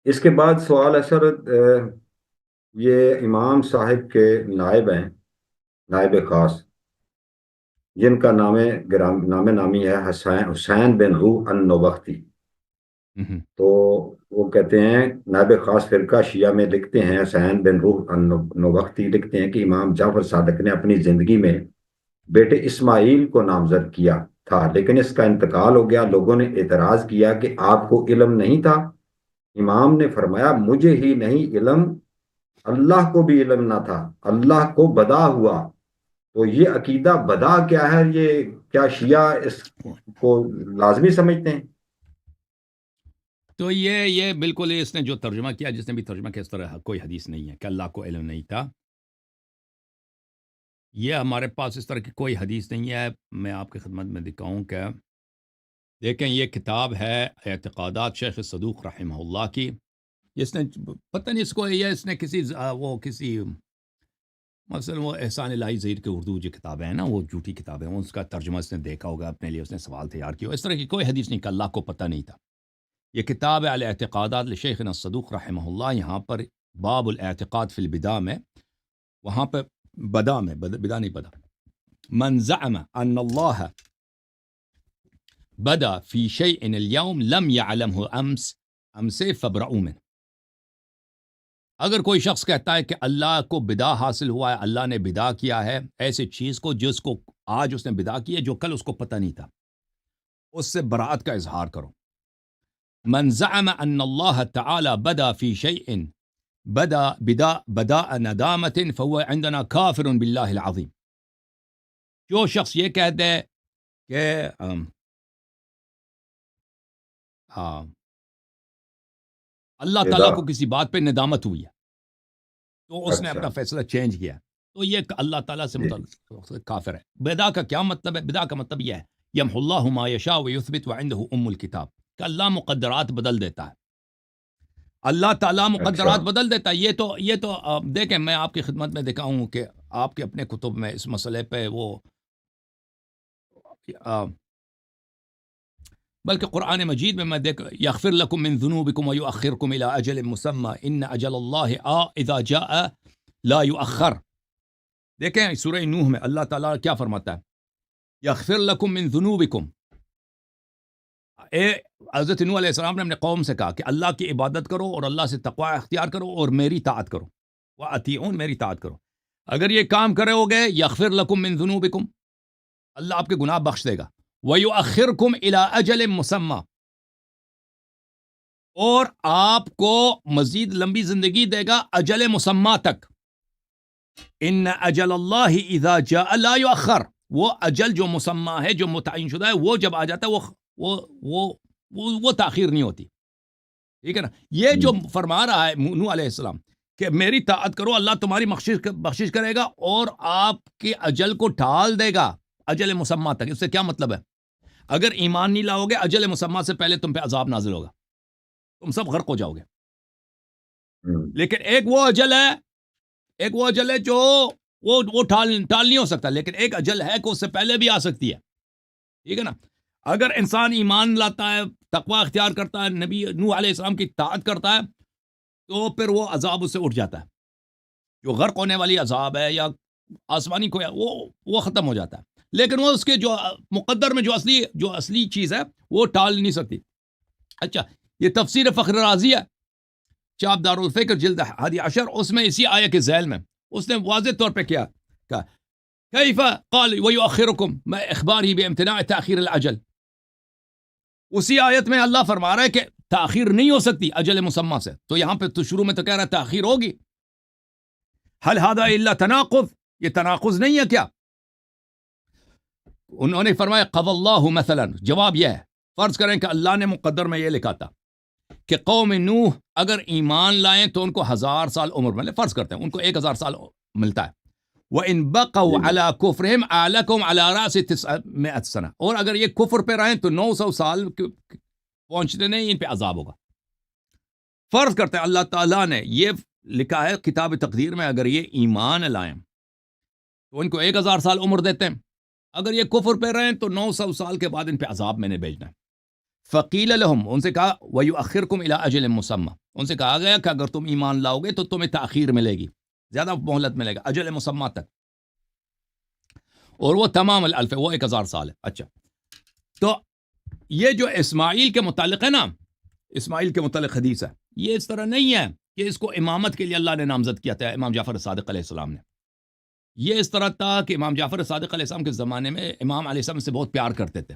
اس کے بعد سوال ہے سر، یہ امام صاحب کے نائب ہیں، نائب خاص، جن کا نام نامی ہے حسین بن روح النوبختی. ہوں تو وہ کہتے ہیں، نائب خاص فرقہ شیعہ میں لکھتے ہیں، حسین بن روح النوبختی لکھتے ہیں کہ امام جعفر صادق نے اپنی زندگی میں بیٹے اسماعیل کو نامزد کیا تھا، لیکن اس کا انتقال ہو گیا. لوگوں نے اعتراض کیا کہ آپ کو علم نہیں تھا. امام نے فرمایا مجھے ہی نہیں علم، اللہ کو بھی علم نہ تھا، اللہ کو بدا ہوا. تو یہ عقیدہ بدا کیا ہے؟ یہ کیا شیعہ اس کو لازمی سمجھتے ہیں؟ تو یہ بالکل اس نے جو ترجمہ کیا، جس نے بھی ترجمہ کیا، اس طرح کوئی حدیث نہیں ہے کہ اللہ کو علم نہیں تھا. یہ ہمارے پاس اس طرح کی کوئی حدیث نہیں ہے. میں آپ کی خدمت میں دکھاؤں کہ دیکھیں، یہ کتاب ہے اعتقادات شیخ صدوق رحمہ اللہ کی. اس نے پتہ نہیں اس کو، یہ اس نے کسی مثلا وہ احسان الہی ظہیر کے اردو جو کتابیں ہیں نا، وہ جھوٹی کتابیں ہیں، اس کا ترجمہ اس نے دیکھا ہوگا اپنے لیے، اس نے سوال تیار کیا. اس طرح کی کوئی حدیث نہیں کہ اللہ کو پتہ نہیں تھا. یہ کتاب ہے الاعتقادات لشیخنا الصدوق رحمہ اللہ. یہاں پر باب الاعتقاد فی البدع میں، وہاں پہ بدا نہیں بدا، من زعم ان اللہ بدا فی شیء اليوم لم يعلمه امس فابرؤوا منه. اگر کوئی شخص کہتا ہے کہ اللہ کو بدا حاصل ہوا ہے، اللہ نے بدا کیا ہے ایسی چیز کو جس کو آج اس نے بدا کی ہے جو کل اس کو پتہ نہیں تھا، اس سے براءت کا اظہار کرو. من زعم ان اللہ تعالی بدا فی شیء بداء ندامت فهو عندنا کافر باللہ العظیم. جو شخص یہ کہتے ہے کہ اللہ تعالیٰ بدا. کو کسی بات پہ ندامت ہوئی ہے تو اس نے اچھا. اپنا فیصلہ چینج کیا، تو یہ اللہ تعالیٰ سے جی. متعلق کافر ہے. بدا کا کیا مطلب ہے؟ بدا کا مطلب یہ ہے یمحو اللہ ما یشاء ویثبت وعنده الکتاب، کہ اللہ مقدرات بدل دیتا ہے. اللہ تعالیٰ اچھا. مقدرات بدل دیتا ہے. یہ تو دیکھیں، میں آپ کی خدمت میں دکھاؤں کہ آپ کے اپنے کتب میں اس مسئلے پہ وہ بلکہ قرآن مجید میں دیکھ یغفر لکم من ذنوبکم ویؤخرکم الی اجل مسمی ان اجل اللہ اذا جاء لا یؤخر. دیکھیں سورہ نوح میں اللہ تعالیٰ کیا فرماتا ہے، یغفر لکم من ذنوبکم. حضرت نوح علیہ السلام نے اپنے قوم سے کہا کہ اللہ کی عبادت کرو اور اللہ سے تقوی اختیار کرو اور میری طاعت کرو، وَأَطِیعُونِ، میری طاعت کرو. اگر یہ کام کرے ہوگے یغفر لکم من ذنوبکم، اللہ آپ کے گناہ بخش دے گا. وَيُؤَخِّرْكُمْ إِلَىٰ أَجَلٍ مُّسَمًّى، اور آپ کو مزید لمبی زندگی دے گا اجل مسمى تک. ان اجل اللہ اذا جاء لا یؤخر، وہ اجل جو مسمى ہے، جو متعین شدہ ہے، وہ جب آ جاتا ہے وہ تاخیر نہیں ہوتی. ٹھیک ہے نا؟ یہ جو فرما رہا ہے نوح علیہ السلام کہ میری طاعت کرو، اللہ تمہاری بخشش کرے گا اور آپ کے اجل کو ٹال دے گا اجل مسمى تک. اس سے کیا مطلب ہے؟ اگر ایمان نہیں لاؤ گے اجل مسمى سے پہلے تم پہ عذاب نازل ہوگا، تم سب غرق ہو جاؤ گے. لیکن ایک وہ اجل ہے جو وہ ٹال نہیں ہو سکتا، لیکن ایک اجل ہے کہ اس سے پہلے بھی آ سکتی ہے. ٹھیک ہے نا؟ اگر انسان ایمان لاتا ہے، تقوی اختیار کرتا ہے، نبی نوح علیہ السلام کی اطاعت کرتا ہے، تو پھر وہ عذاب اس سے اٹھ جاتا ہے. جو غرق ہونے والی عذاب ہے یا آسمانی کوئی، وہ ختم ہو جاتا ہے. لیکن وہ اس کے جو مقدر میں جو اصلی چیز ہے وہ ٹال نہیں سکتی. اچھا، یہ تفسیر فخر رازی ہے، چاپ دار الفکر جلد 11، اس میں اسی آیہ کے ذیل میں اس نے واضح طور پہ کیا کہا کیف قال ویؤخرکم، میں اخبار ہی بامتناع تاخیر العجل. اسی آیت میں اللہ فرما رہا ہے کہ تاخیر نہیں ہو سکتی اجل مسمى سے. تو یہاں پہ تو شروع میں تو کہہ رہا ہے تاخیر ہوگی. هل هذا الا تناقض، یہ تناقض نہیں ہے کیا؟ انہوں نے فرمایا قضى اللہ مثلا، جواب یہ ہے فرض کریں کہ اللہ نے مقدر میں یہ لکھا تھا کہ قوم نوح اگر ایمان لائیں تو ان کو 1000 سال عمر ملے. فرض کرتے ہیں ان کو 1000 سال ملتا ہے. وَإِن بَقَوْا عَلَىٰ كُفْرِهِمْ أَعْلَكُمْ عَلَىٰ رَأْسِ 900 سنة، اور اگر یہ کفر پہ رہیں تو 900 سال پہنچتے نہیں، ان پہ عذاب ہوگا. فرض کرتے ہیں اللہ تعالیٰ نے یہ لکھا ہے کتاب تقدیر میں، اگر یہ ایمان لائیں تو ان کو 1000 سال عمر دیتے ہیں. اگر یہ کفر پہ رہیں تو 900 سال کے بعد ان پہ عذاب میں نے بھیجنا ہے. فقیل لهم، ان سے کہا وَيُؤَخِّرْكُمْ إِلَىٰ أَجَلٍ مُّسَمًّى، ان سے کہا گیا کہ اگر تم ایمان لاؤ گے تو تمہیں تاخیر ملے گی، زیادہ مہلت ملے گا، اجل مسمہ تک، اور وہ تمام الالف، وہ 1000 سال ہے۔ اچھا، تو یہ جو اسماعیل کے متعلق ہے نا، اسماعیل کے متعلق حدیث ہے، یہ اس طرح نہیں ہے کہ اس کو امامت کے لیے اللہ نے نامزد کیا تھا امام جعفر صادق علیہ السلام نے۔ یہ اس طرح تھا کہ امام جعفر صادق علیہ السلام کے زمانے میں امام علیہ السلام سے بہت پیار کرتے تھے،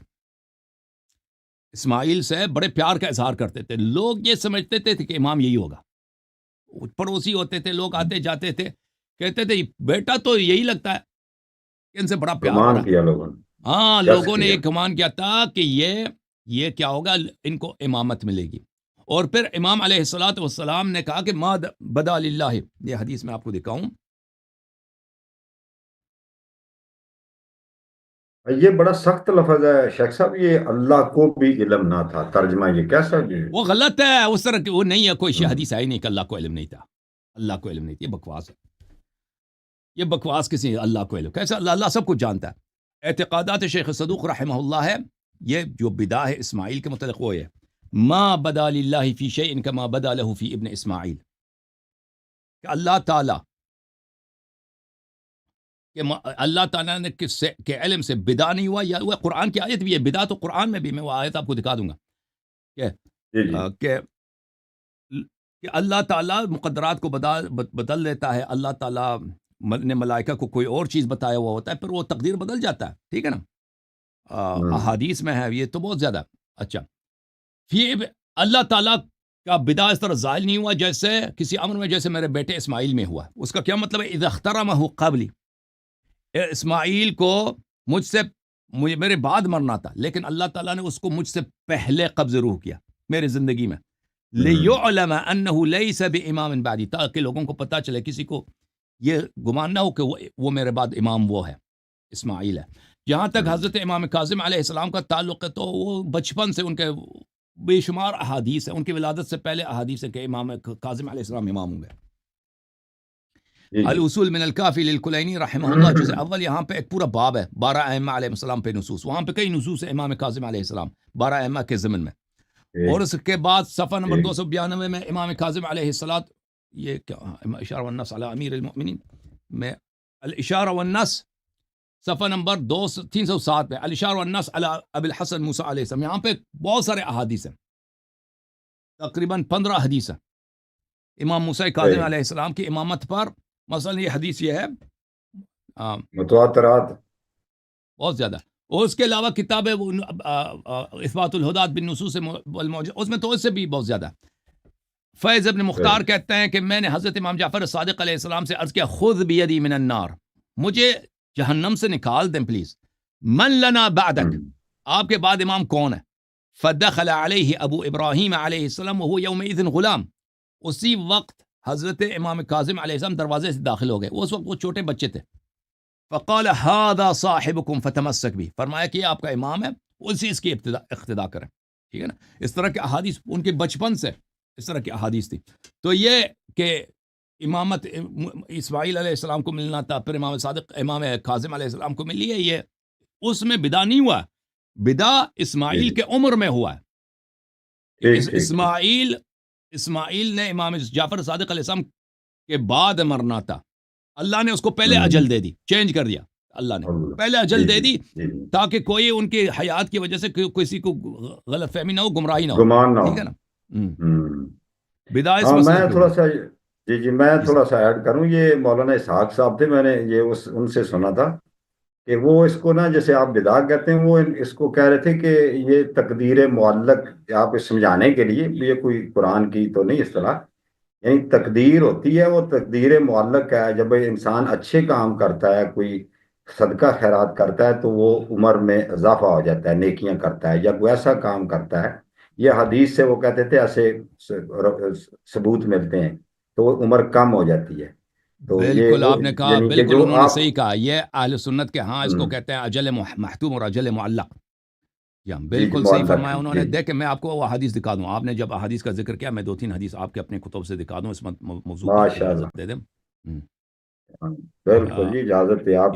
اسماعیل سے بڑے پیار کا اظہار کرتے تھے۔ لوگ یہ سمجھتے تھے کہ امام یہی ہوگا، پڑوسی ہوتے تھے، لوگ آتے جاتے تھے، کہتے تھے بیٹا تو یہی لگتا ہے کہ ان سے بڑا پیار ہو رہا گمان ہے۔ کیا لوگوں نے، ہاں، یس لوگوں نے کیا۔ ایک گمان کیا تھا کہ یہ کیا ہوگا، ان کو امامت ملے گی۔ اور پھر امام علیہ الصلوۃ والسلام نے کہا کہ ما بدا للہ، یہ حدیث میں آپ کو دکھاؤں، یہ بڑا سخت لفظ ہے شیخ صاحب، یہ اللہ کو بھی علم نہ تھا، ترجمہ یہ کیسا بھی؟ وہ غلط ہے، اس طرح کی وہ نہیں ہے، کوئی حدیث ہے ہی نہیں کہ اللہ کو علم نہیں تھا، اللہ کو علم نہیں تھی، یہ بکواس ہے، یہ بکواس کسی اللہ کو علم کیسے؟ اللہ سب کچھ جانتا ہے۔ اعتقادات شیخ صدوق رحمہ اللہ ہے، یہ جو بدعہ ہے اسماعیل کے متعلق وہ ہے ما بدا للہ فی شیء کما بدا لہ فی ابن اسماعیل، کہ اللہ تعالیٰ کہ اللہ تعالیٰ نے کس سے کہ علم سے بدا نہیں ہوا، یا وہ قرآن کی آیت بھی ہے، بدا تو قرآن میں بھی، میں وہ آیت آپ کو دکھا دوں گا کہ جی جی کہ اللہ تعالیٰ مقدرات کو بدل دیتا ہے، اللہ تعالیٰ نے ملائکہ کو کوئی اور چیز بتایا ہوا ہوتا ہے، پھر وہ تقدیر بدل جاتا ہے، ٹھیک ہے نا، احادیث میں ہے یہ تو بہت زیادہ۔ اچھا، پھر اللہ تعالیٰ کا بدا اس طرح ظاہر نہیں ہوا جیسے کسی امر میں، جیسے میرے بیٹے اسماعیل میں ہوا۔ اس کا کیا مطلب ہے؟ اذا اخترمہ قبلی، اسماعیل کو میرے بعد مرنا تھا، لیکن اللہ تعالیٰ نے اس کو مجھ سے پہلے قبض روح کیا میرے زندگی میں، لِيُعْلَمَ أَنَّهُ لَيْسَ بِإِمَامٍ بَعْدِي، تاکہ لوگوں کو پتہ چلے، کسی کو یہ گمان نہ ہو کہ وہ میرے بعد امام وہ ہے، اسماعیل ہے۔ جہاں تک حضرت امام کاظم علیہ السلام کا تعلق ہے تو وہ بچپن سے ان کے بے شمار احادیث ہیں، ان کی ولادت سے پہلے احادیث ہے کہ امام کاظم علیہ السلام امام ہوں گے۔ الاصول من الکافی للکلینی رحمہ اللہ، جزء اول، یہاں پہ ایک پورا باب ہے 12 ائمہ علیہ السلام پہ نصوص، وہاں پہ کئی نصوص ہے امام کاظم علیہ السلام 12 ائمہ کے ضمن میں۔ اور اس کے بعد صفحہ نمبر 292 میں امام کاظم علیہ السلام، یہ کیا اشارہ والنص علی امیر المؤمنین میں، الاشارہ والنص صفحہ نمبر 307 میں، الاشارہ والنص علی ابی الحسن موسیٰ علیہ السلام، یہاں پہ بہت سارے احادیث ہیں، تقریباً 15 حدیث ہیں امام موسیٰ کاظم علیہ السلام کی امامت پر۔ مثلا یہ حدیث یہ ہے، متواترات بہت زیادہ، اور اس کے علاوہ کتاب ہے اثبات الہدات بالنصوص والمعجزات، اس میں تو اس سے بھی بہت زیادہ۔ فیض ابن مختار کہتے ہیں کہ میں نے حضرت امام جعفر صادق علیہ السلام سے عرض کیا، خذ بیدی من النار، مجھے جہنم سے نکال دیں پلیز، من لنا بعدک، آپ کے بعد امام کون ہے؟ فدخل علیہ ابو ابراہیم علیہ السلام وهو یومئذ غلام، اسی وقت حضرت امام کاظم علیہ السلام دروازے سے داخل ہو گئے، اس وقت وہ چھوٹے بچے تھے۔ فقال هذا صاحبكم فتمسك به، فرمایا کہ یہ آپ کا امام ہے، اسی اس کی اقتداء کریں، ٹھیک ہے نا۔ اس طرح کے احادیث ان کے بچپن سے اس طرح کی احادیث تھی۔ تو یہ کہ امامت اسماعیل علیہ السلام کو ملنا تھا، پھر امام کاظم علیہ السلام کو ملی ہے، یہ اس میں بدا نہیں ہوا، بدا اسماعیل کے عمر میں ہوا ہے۔ اسماعیل نے امام جعفر صادق علیہ السلام کے بعد مرنا تھا، اللہ نے اس کو پہلے اجل دے دی، چینج کر دیا، اللہ نے پہلے اجل دے دی تاکہ کوئی ان کی حیات کی وجہ سے کسی کو غلط فہمی نہ ہو، گمراہی نہ ہو، گمان نہ ہو، ٹھیک ہے نا۔ بداعت میں تھوڑا سا میں تھوڑا سا ایڈ کروں، یہ مولانا اسحاق صاحب تھے، میں نے یہ ان سے سنا تھا کہ وہ اس کو نا، جیسے آپ بدعہ کہتے ہیں، وہ اس کو کہہ رہے تھے کہ یہ تقدیر معلق، آپ اس سمجھانے کے لیے، یہ کوئی قرآن کی تو نہیں اصطلاح، یعنی تقدیر ہوتی ہے، وہ تقدیر معلق ہے، جب انسان اچھے کام کرتا ہے، کوئی صدقہ خیرات کرتا ہے تو وہ عمر میں اضافہ ہو جاتا ہے، نیکیاں کرتا ہے، یا کوئی ایسا کام کرتا ہے، یہ حدیث سے وہ کہتے تھے ایسے ثبوت ملتے ہیں، تو وہ عمر کم ہو جاتی ہے۔ تو بالکل آپ نے کہا، یعنی کہ بالکل جو انہوں نے آپ صحیح کہا، یہ اہل سنت کے ہاں اس کو کہتے ہیں اجل محتوم اور اجل معلق، یا بالکل صحیح فرمایا انہوں نے۔ دیکھیں میں آپ کو وہ حدیث دکھا دوں، آپ نے جب احادیث کا ذکر کیا، میں 2-3 حدیث آپ کے اپنے کتب سے دکھا دوں، اس موضوع کی اجازت دے دیں؟ بالکل جی، اجازت ہے آپ۔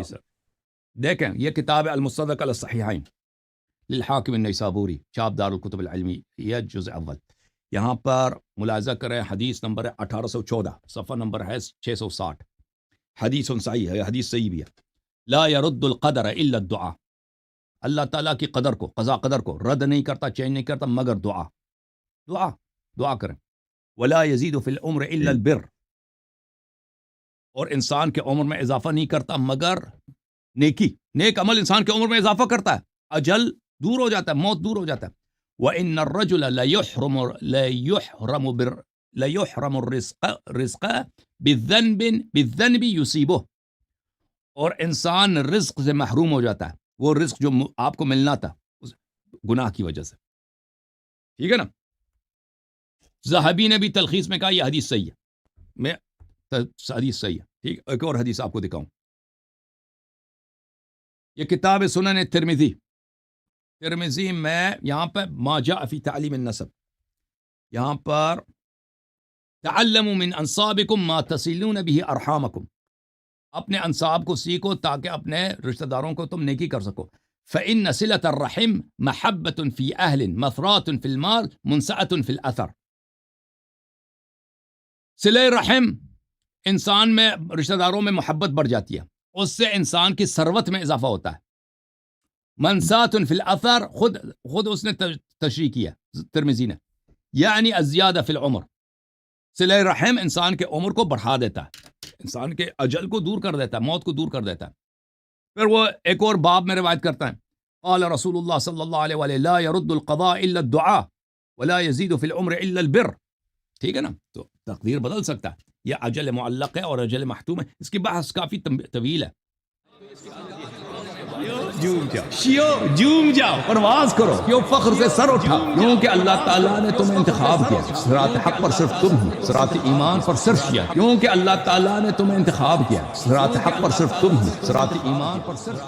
دیکھیں یہ کتاب ہے المصدق علی الصحیحین، للحاکم النیسابوری، چاپ دار الکتب العلمیہ جزء اول. یہاں پر ملاحظہ کریں حدیث نمبر ہے 1814، صفحہ نمبر ہے 660. حدیث صحیح ہے، حدیث صحیح بھی ہے. لا يرد القدر الا الدعاء، اللہ تعالیٰ کی قدر کو، قضا قدر کو رد نہیں کرتا، چینج نہیں کرتا مگر دعا. دعا کریں. ولا يزيد في العمر الا البر، اور انسان کے عمر میں اضافہ نہیں کرتا مگر نیکی. نیک عمل انسان کے عمر میں اضافہ کرتا ہے، اجل دور ہو جاتا ہے، موت دور ہو جاتا ہے. وَإِنَّ الرَّجُلَ لَيُحْرَمُ الرِّزْقَ بِالذَّنْبِ يُصِيبُهُ، اور انسان رزق سے محروم ہو جاتا ہے، وہ رزق جو آپ کو ملنا تھا اس گناہ کی وجہ سے. ٹھیک ہے نا. ذہبی نے بھی تلخیص میں کہا یہ حدیث صحیح ہے. حدیث صحیح ہے. ٹھیک. ایک اور حدیث آپ کو دکھاؤں. یہ کتاب سنن ترمذی میں یہاں پہ ما جاء فی تعلیم النسب، یہاں پر تعلموا من انصابکم ما تصلون به ارحامکم، اپنے انصاب کو سیکھو تاکہ اپنے رشتہ داروں کو تم نیکی کر سکو. فإن صلة الرحم محبة في أهل مثرات في المال منسعة في الأثر. صلہ رحم انسان میں، رشتہ داروں میں محبت بڑھ جاتی ہے، اس سے انسان کی ثروت میں اضافہ ہوتا ہے. منسات فی الاثر، خود اس نے تشریح کیا ترمذی نے، یعنی الزیادہ فی العمر. صلہ رحم انسان کے عمر کو بڑھا دیتا ہے، انسان کے اجل کو دور کر دیتا ہے، موت کو دور کر دیتا ہے. پھر وہ ایک اور باب میں روایت کرتا ہے، قال رسول اللہ صلی اللہ علیہ وآلہ لا يرد القضاء الا الدعاء ولا يزيد في العمر الا البر. ٹھیک ہے نا. تو تقدیر بدل سکتا ہے. یہ اجل معلق ہے اور اجل محتوم ہے، اس کی بحث کافی طویل ہے. جوم جاؤ، پرواز کرو، کیوں فخر سے سر اٹھا، کیونکہ اللہ تعالیٰ نے تمہیں انتخاب کیا. صراط حق پر صرف تم ہی، صراط ایمان پر صرف کیا، کیونکہ اللہ تعالیٰ نے تمہیں انتخاب کیا. صراط حق پر صرف تم ہی، صراط ایمان پر صرف